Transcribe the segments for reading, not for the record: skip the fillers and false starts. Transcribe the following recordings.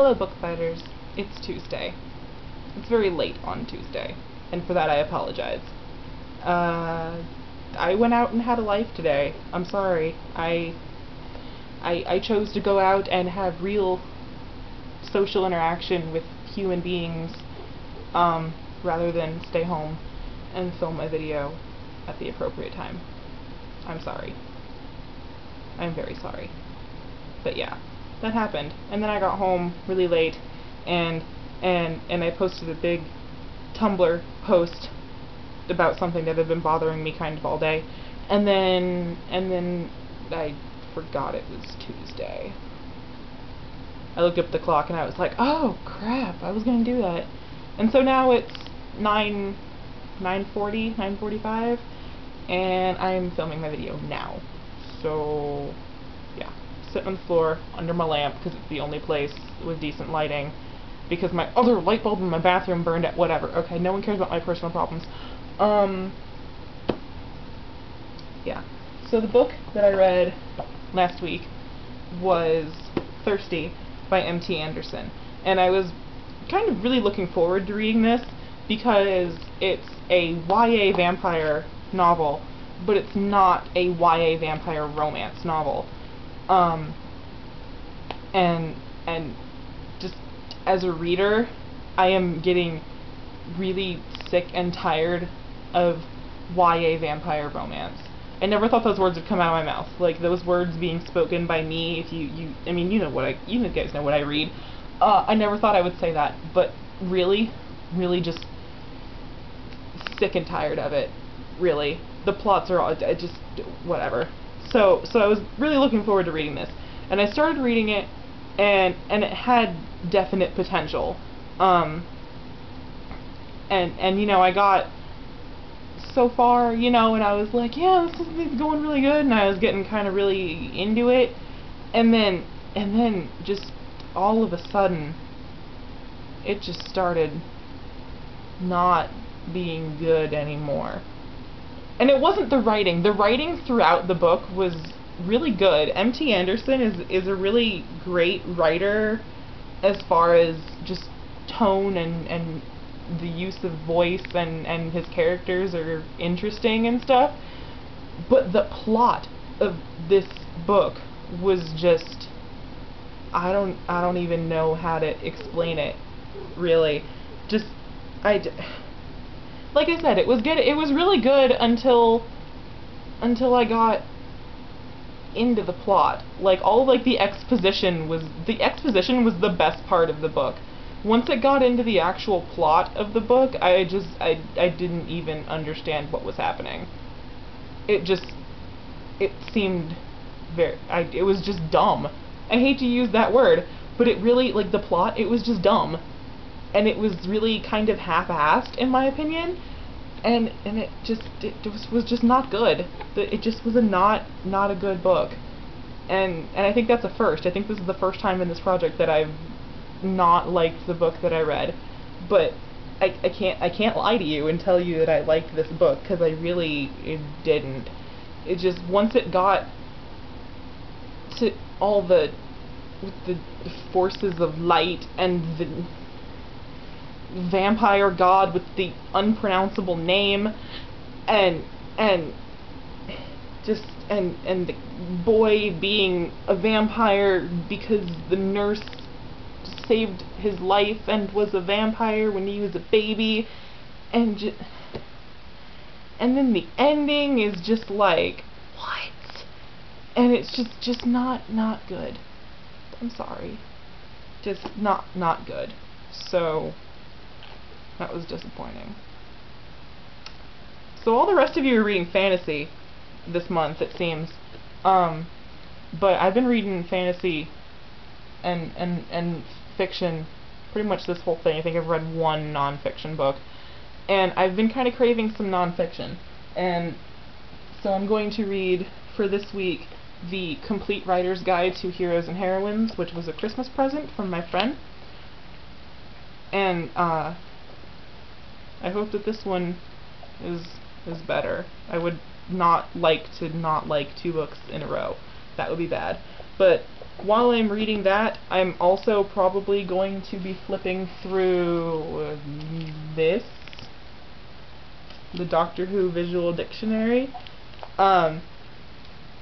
Hello, Bookfighters. It's Tuesday. It's very late on Tuesday, and for that I apologize. I went out and had a life today. I'm sorry. I chose to go out and have real social interaction with human beings, rather than stay home and film my video at the appropriate time. I'm sorry. I'm very sorry. But yeah, that happened. And then I got home really late and I posted a big Tumblr post about something that had been bothering me kind of all day. And then I forgot it was Tuesday. I looked up at the clock and I was like, oh crap, I was gonna do that. And so now it's 9:45, and I'm filming my video now. So yeah, sitting on the floor under my lamp because it's the only place with decent lighting, because my other light bulb in my bathroom burned out. Whatever. Okay, no one cares about my personal problems. Yeah. So the book that I read last week was Thirsty by M.T. Anderson, and I was kind of really looking forward to reading this because it's a YA vampire novel, but it's not a YA vampire romance novel. And just as a reader, I am getting really sick and tired of YA vampire romance. I never thought those words would come out of my mouth. Like, those words being spoken by me, I mean, you guys know what I read. I never thought I would say that, but really just sick and tired of it. Really. The plots are all, just, whatever. So I was really looking forward to reading this. And I started reading it, and it had definite potential. And you know, I got so far, you know, and I was like, yeah, this is going really good, and I was getting kind of really into it. And then just all of a sudden, it just started not being good anymore. And it wasn't the writing. The writing throughout the book was really good. M.T. Anderson is a really great writer as far as just tone and the use of voice, and his characters are interesting and stuff. But the plot of this book was just, I don't even know how to explain it, really. Just, like I said, it was good. It was really good until I got into the plot. Like, all like the exposition was the best part of the book. Once it got into the actual plot of the book, I didn't even understand what was happening. It seemed it was just dumb. I hate to use that word, but it really, like, the plot, it was just dumb. And it was really kind of half-assed, in my opinion. And it was just not good. It just was not a good book. And I think that's a first. I think this is the first time in this project that I've not liked the book that I read. But I can't lie to you and tell you that I liked this book, because I really didn't. It just, once it got to all the forces of light and the vampire god with the unpronounceable name, and the boy being a vampire because the nurse saved his life and was a vampire when he was a baby, and then the ending is just like, what? And it's just not good. I'm sorry. Just not good. So that was disappointing. So all the rest of you are reading fantasy this month, it seems. But I've been reading fantasy and fiction pretty much this whole thing. I think I've read one non-fiction book. And I've been kind of craving some non-fiction. And so I'm going to read, for this week, The Complete Writer's Guide to Heroes and Heroines, which was a Christmas present from my friend. And I hope that this one is better. I would not like to not like two books in a row. That would be bad. But while I'm reading that, I'm also probably going to be flipping through this, the Doctor Who Visual Dictionary.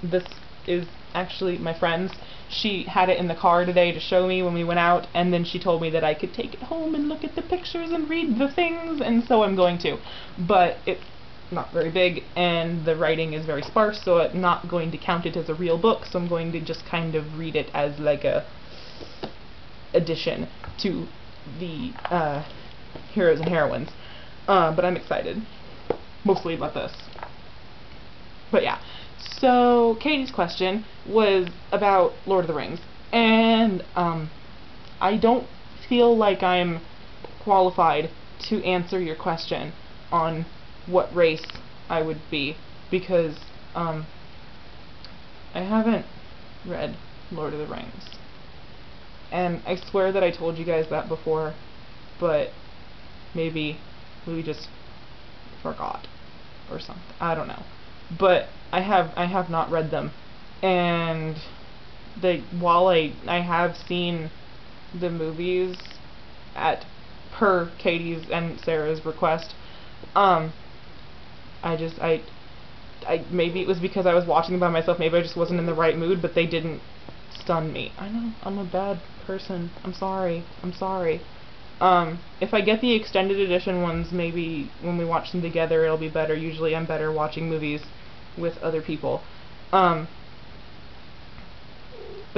This is actually my friend's. She had it in the car today to show me when we went out, and then she told me that I could take it home and look at the pictures and read the things, and so I'm going to. But it's not very big, and the writing is very sparse, so I'm not going to count it as a real book, so I'm going to just kind of read it as like a addition to the heroes and heroines. But I'm excited, mostly about this. But yeah. So, Katie's question was about Lord of the Rings, and I don't feel like I'm qualified to answer your question on what race I would be, because I haven't read Lord of the Rings. And I swear that I told you guys that before, but maybe we just forgot or something. I don't know. But I have not read them, and while I have seen the movies at per Katie's and Sarah's request, I maybe it was because I was watching by myself, maybe I just wasn't in the right mood, but they didn't stun me. I know, I'm a bad person. I'm sorry. If I get the extended edition ones, maybe when we watch them together it'll be better. Usually I'm better watching movies with other people. But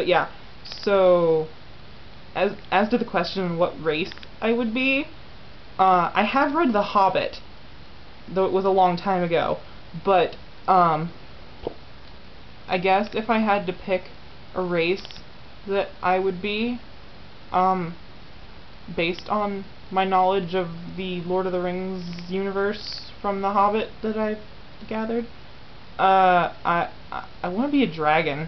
yeah, so as to the question what race I would be, I have read The Hobbit, though it was a long time ago, but I guess if I had to pick a race that I would be, based on my knowledge of the Lord of the Rings universe from The Hobbit that I've gathered, I want to be a dragon.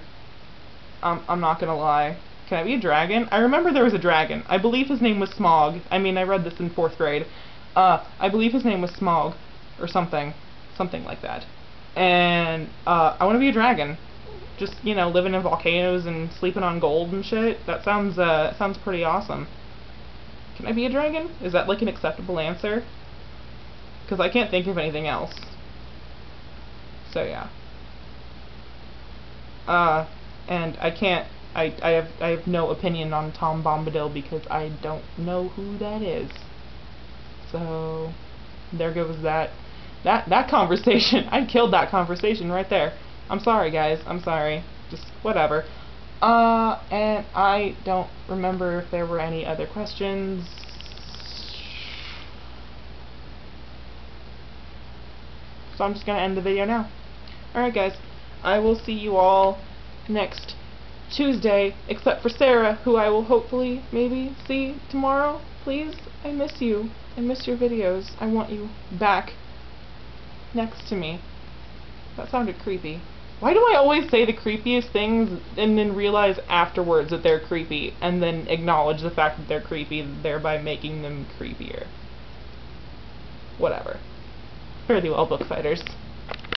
I'm not gonna lie. Can I be a dragon? I remember there was a dragon. I believe his name was Smaug. I mean, I read this in 4th grade. I believe his name was Smaug, or something like that. And I want to be a dragon. Just, you know, living in volcanoes and sleeping on gold and shit. That sounds pretty awesome. Can I be a dragon? Is that like an acceptable answer? Because I can't think of anything else. So yeah. And I have no opinion on Tom Bombadil because I don't know who that is. So there goes that conversation. I killed that conversation right there. I'm sorry, guys. I'm sorry. Just whatever. And I don't remember if there were any other questions. So I'm just gonna end the video now. Alright guys, I will see you all next Tuesday, except for Sarah, who I will hopefully maybe see tomorrow. Please, I miss you. I miss your videos. I want you back next to me. That sounded creepy. Why do I always say the creepiest things and then realize afterwards that they're creepy, and then acknowledge the fact that they're creepy, thereby making them creepier? Whatever. Fairly well, Bookfighters.